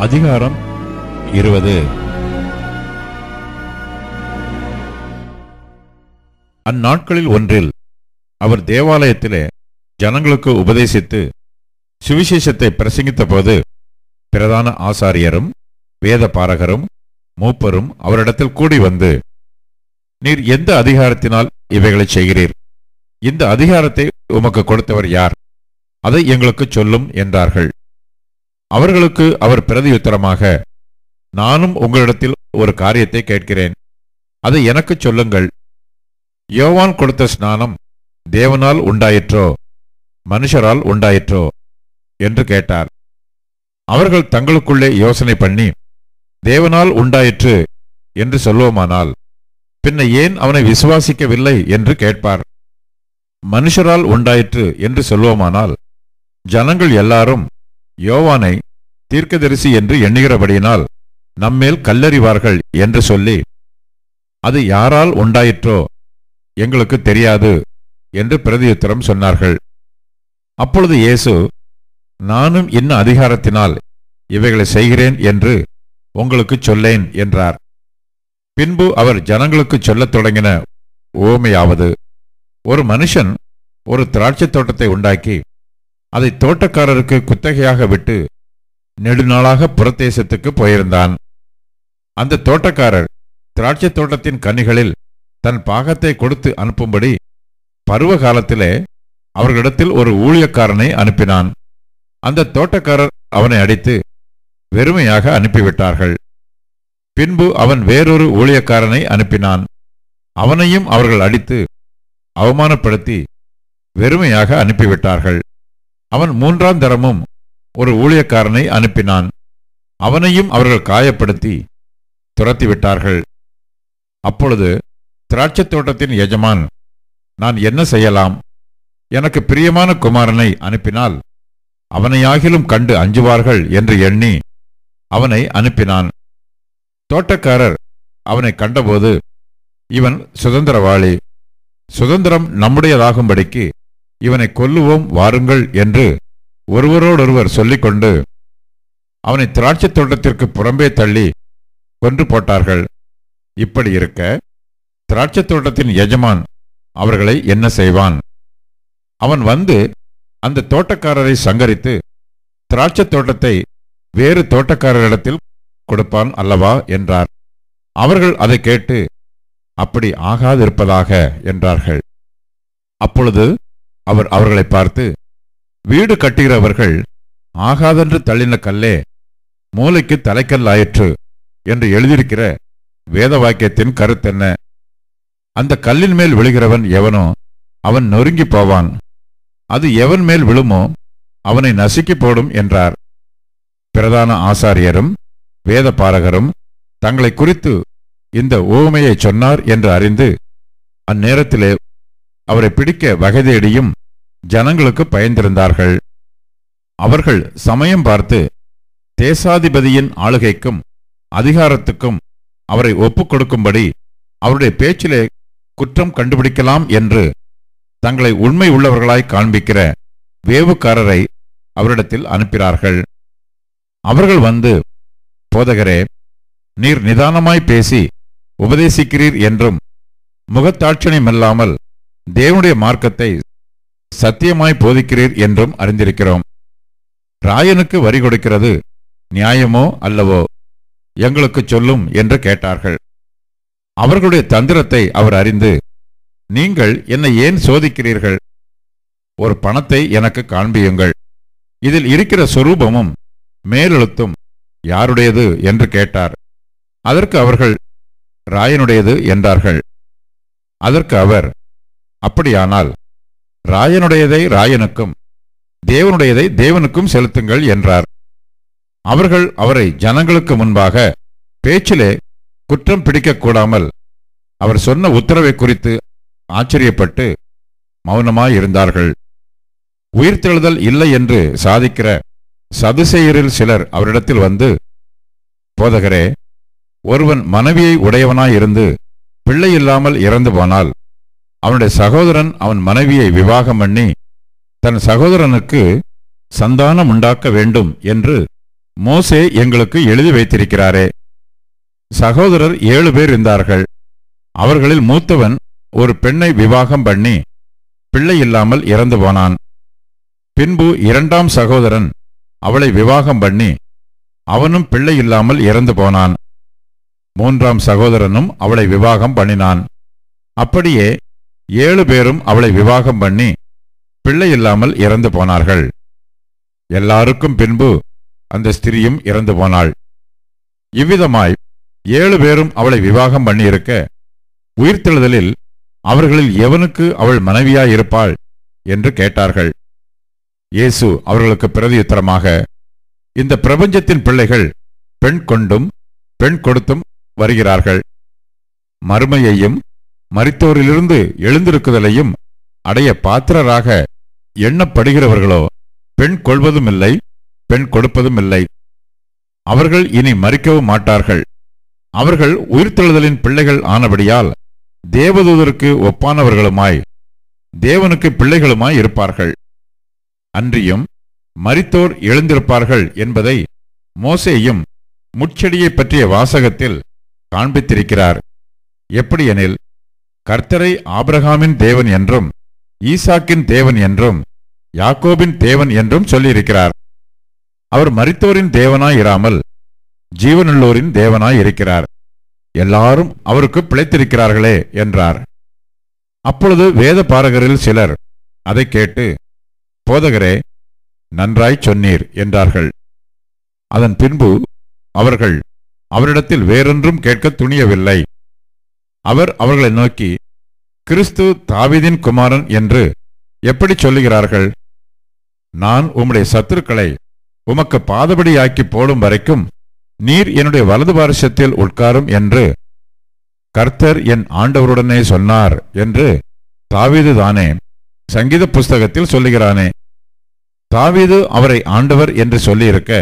அதிகாரம் 20. அந்நாட்களில் ஒன்றில் அவர் தேவாலயத்திலே ஜனங்களுக்கு உபதேசித்து சுவிசேஷத்தை பிரசங்கித்த போது பிரதான ஆசாரியரும் வேத பாரகரும் மூப்பரும் அவரிடத்தில் கூடி வந்து, நீர் எந்த அதிகாரத்தினால் இவைகளை செய்கிறீர்? இந்த அதிகாரத்தை உமக்கு கொடுத்தவர் யார்? அதை எங்களுக்கு சொல்லும் என்றார்கள். அவர்களுக்கு அவர் பிரதியுத்தரமாக, நானும் உங்களிடத்தில் ஒரு காரியத்தை கேட்கிறேன், அதை எனக்கு சொல்லுங்கள். யோவான் கொடுத்த ஸ்நானம் தேவனால் உண்டாயிற்றோ மனுஷரால் உண்டாயிற்றோ என்று கேட்டார். அவர்கள் தங்களுக்குள்ளே யோசனை பண்ணி, தேவனால் உண்டாயிற்று என்று சொல்லுவோமானால் பின்ன ஏன் அவனை விசுவாசிக்கவில்லை என்று கேட்பார். மனுஷரால் உண்டாயிற்று என்று சொல்லுவோமானால் ஜனங்கள் எல்லாரும் யோவானை தீர்க்கதரிசி என்று எண்ணுகிறபடியினால் நம்மேல் கல்லறிவார்கள் என்று சொல்லி, அது யாரால் உண்டாயிற்றோ எங்களுக்கு தெரியாது என்று பிரதியுத்தரம் சொன்னார்கள். அப்பொழுது இயேசு, நானும் இன்ன அதிகாரத்தினால் இவைகளை செய்கிறேன் என்று உங்களுக்கு சொல்லேன் என்றார். பின்பு அவர் ஜனங்களுக்கு சொல்லத் தொடங்கின உவமையாவது, ஒரு மனுஷன் ஒரு திராட்சைத் தோட்டத்தை உண்டாக்கி அதை தோட்டக்காரருக்கு குத்தகையாக விட்டு நெடுநாளாக புறத்தேசத்துக்கு போயிருந்தான். அந்த தோட்டக்காரர் திராட்சைத் தோட்டத்தின் கனிகளில் தன் பாகத்தை கொடுத்து அனுப்பும்படி பருவ காலத்திலே அவர்களிடத்தில் ஒரு ஊழியக்காரனை அனுப்பினான். அந்த தோட்டக்காரர் அவனை அடித்து வெறுமையாக அனுப்பிவிட்டார்கள். பின்பு அவன் வேறொரு ஊழியக்காரனை அனுப்பினான். அவனையும் அவர்கள் அடித்து அவமானப்படுத்தி வெறுமையாக அனுப்பிவிட்டார்கள். அவன் மூன்றாம் தரமும் ஒரு ஊழியக்காரனை அனுப்பினான். அவனையும் அவர்கள் காயப்படுத்தி துரத்திவிட்டார்கள். அப்பொழுது திராட்சைத் தோட்டத்தின் எஜமான், நான் என்ன செய்யலாம்? எனக்கு பிரியமான குமாரனை அனுப்பினால் அவனையாகிலும் கண்டு அஞ்சுவார்கள் என்று எண்ணி அவனை அனுப்பினான். தோட்டக்காரர் அவனை கண்டபோது, இவன் சுதந்திரவாளி, சுதந்திரம் நம்முடையதாகும்படிக்கு இவனை கொல்லுவோம் வாருங்கள் என்று ஒருவரோடொருவர் சொல்லிக்கொண்டு அவனை திராட்சைத் தோட்டத்திற்கு புறம்பே தள்ளி கொன்று போட்டார்கள். இப்படி இருக்க திராட்சைத் தோட்டத்தின் எஜமான் அவர்களை என்ன செய்வான்? அவன் வந்து அந்த தோட்டக்காரரை சங்கரித்து திராட்சைத் தோட்டத்தை வேறு தோட்டக்காரரிடத்தில் கொடுப்பான் அல்லவா என்றார். அவர்கள் அதை கேட்டு, அப்படி ஆகாதிருப்பதாக என்றார்கள். அப்பொழுது அவர் அவர்களை பார்த்து, வீடு கட்டுகிறவர்கள் ஆகாதென்று தள்ளின கல்லே மூலைக்கு தலைக்கல்லாயிற்று என்று எழுதியிருக்கிற வேத வாக்கியத்தின் கருத்தென்ன? அந்த கல்லின் மேல் விழுகிறவன் எவனோ அவன் நொறுங்கி போவான். அது எவன் மேல் விழுமோ அவனை நசுக்கி போடும் என்றார். பிரதான ஆசாரியரும் வேத பாரகரும் தங்களை குறித்து இந்த உவமையை சொன்னார் என்று அறிந்து அந்நேரத்திலே அவரை பிடிக்க வகை தேடியும் ஜனங்களுக்கு பயந்திருந்தார்கள். அவர்கள் சமயம் பார்த்து தேசாதிபதியின் ஆளுகைக்கும் அதிகாரத்துக்கும் அவரை ஒப்புக் கொடுக்கும்படி அவருடைய பேச்சிலே குற்றம் கண்டுபிடிக்கலாம் என்று தங்களை உண்மை உள்ளவர்களாய் காண்பிக்கிற வேவுக்காரரை அவரிடத்தில் அனுப்பினார்கள். அவர்கள் வந்து, போதகரே, நீர் நிதானமாய் பேசி உபதேசிக்கிறீர் என்றும் முகத்தாட்சணியமில்லாமல் தேவனுடைய மார்க்கத்தை சத்தியமாய் போதிக்கிறீர் என்றும் அறிந்திருக்கிறோம். ராயனுக்கு வரி கொடுக்கிறது நியாயமோ அல்லவோ? எங்களுக்கு சொல்லும் என்று கேட்டார்கள். அவர்களுடைய தந்திரத்தை அவர் அறிந்து, நீங்கள் என்னை ஏன் சோதிக்கிறீர்கள்? ஒரு பணத்தை எனக்கு காண்பியுங்கள், இதில் இருக்கிற சொரூபமும் மேலெழுத்தும் யாருடையது என்று கேட்டார். அதற்கு அவர்கள், ராயனுடையது என்றார்கள். அதற்கு அவர், அப்படியானால் ராயனுடையதை ராயனுக்கும் தேவனுடையதை தேவனுக்கும் செலுத்துங்கள் என்றார். அவர்கள் அவரை ஜனங்களுக்கு முன்பாக பேச்சிலே குற்றம் பிடிக்கக்கூடாமல் அவர் சொன்ன உத்தரவை குறித்து ஆச்சரியப்பட்டு மௌனமாயிருந்தார்கள். உயிர்த்தெழுதல் இல்லை என்று சாதிக்கிற சதுசேயரில் சிலர் அவரிடத்தில் வந்து, போதகரே, ஒருவன் மனைவியை உடையவனாயிருந்து பிள்ளை இல்லாமல் இறந்து போனால் அவனுடைய சகோதரன் அவன் மனைவியை விவாகம் பண்ணி தன் சகோதரனுக்கு சந்தானம் உண்டாக்க வேண்டும் என்று மோசே எங்களுக்கு எழுதி வைத்திருக்கிறாரே. சகோதரர் 7 பேர் இருந்தார்கள். அவர்களில் மூத்தவன் ஒரு பெண்ணை விவாகம் பண்ணி பிள்ளை இல்லாமல் இறந்து போனான். பின்பு 2ஆம் சகோதரன் அவளை விவாகம் பண்ணி அவனும் பிள்ளை இல்லாமல் இறந்து போனான். 3ஆம் சகோதரனும் அவளை விவாகம் பண்ணினான். அப்படியே 7 பேரும் அவளை விவாகம் பண்ணி பிள்ளை இல்லாமல் இறந்து போனார்கள். எல்லாருக்கும் பின்பு அந்த ஸ்திரீயும் இறந்து போனாள். இவ்விதமாய் 7 பேரும் அவளை விவாகம் பண்ணியிருக்க, உயிர்த்தெழுதலில் அவர்களில் எவனுக்கு அவள் மனைவியாயிருப்பாள் என்று கேட்டார்கள். இயேசு அவர்களுக்கு பிரதியுத்தரமாக, இந்த பிரபஞ்சத்தின் பிள்ளைகள் பெண் கொண்டும் பெண் கொடுத்தும் வருகிறார்கள். மறுமையையும் மரித்தோரிலிருந்து எழுந்திருக்குதலையும் அடைய பாத்திரராக எண்ணப்படுகிறவர்களோ பெண் கொள்வதும் இல்லை, பெண் கொடுப்பதும் இல்லை. அவர்கள் இனி மரிக்கவும் மாட்டார்கள். அவர்கள் உயிர்த்தெழுதலின் பிள்ளைகள் ஆனபடியால் தேவதூதருக்கு ஒப்பானவர்களுமாய் தேவனுக்கு பிள்ளைகளுமாய் இருப்பார்கள். அன்றியும் மரித்தோர் எழுந்திருப்பார்கள் என்பதை மோசேயும் முட்செடியை பற்றிய வாசகத்தில் காண்பித்திருக்கிறார். எப்படியெனில், கர்த்தரை ஆபிரகாமின் தேவன் என்றும் ஈசாக்கின் தேவன் என்றும் யாக்கோபின் தேவன் என்றும் சொல்லியிருக்கிறார். அவர் மரித்தோரின் தேவனாயிராமல் ஜீவனுள்ளோரின் தேவனாய் இருக்கிறார். எல்லாரும் அவருக்கு பிழைத்திருக்கிறார்களே என்றார். அப்பொழுது வேத பாரகரில் சிலர் அதை கேட்டு, போதகரே, நன்றாய்ச் சொன்னீர் என்றார்கள். அதன் பின்பு அவர்கள் அவரிடத்தில் வேறொன்றும் கேட்க துணியவில்லை. அவர் அவர்களை நோக்கி, கிறிஸ்து தாவீதின் குமாரன் என்று எப்படி சொல்லுகிறார்கள்? நான் உம்முடைய சத்துருக்களை உமக்கு பாதபடியாக்கி போடும் வரைக்கும் நீர் என்னுடைய வலது பாரிசத்தில் உட்காரும் என்று கர்த்தர் என் ஆண்டவருடனே சொன்னார் என்று தாவீது தானே சங்கீத புஸ்தகத்தில் சொல்லுகிறானே. தாவீது அவரை ஆண்டவர் என்று சொல்லியிருக்க,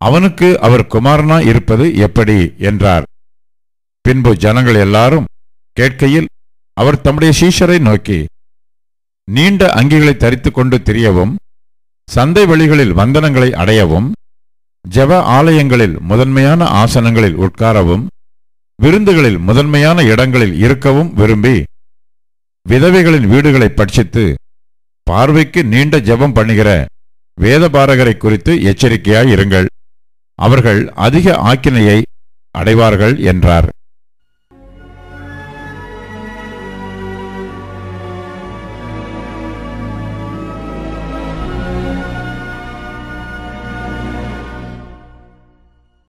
அவனுக்கு அவர் குமாரனா இருப்பது எப்படி என்றார். பின்பு ஜனங்கள் எல்லாரும் கேட்கையில் அவர் தம்முடைய சீஷரை நோக்கி, நீண்ட அங்கிகளை தரித்துக் கொண்டு திரியவும், சந்தை வெளிகளில் வந்தனங்களை அடையவும், ஜெப ஆலயங்களில் முதன்மையான ஆசனங்களில் உட்காரவும், விருந்துகளில் முதன்மையான இடங்களில் இருக்கவும் விரும்பி விதவைகளின் வீடுகளை பட்சித்து பார்வைக்கு நீண்ட ஜெபம் பண்ணுகிற வேதபாரகரை குறித்து எச்சரிக்கையாயிருங்கள். அவர்கள் அதிக ஆக்கினையை அடைவார்கள் என்றார்.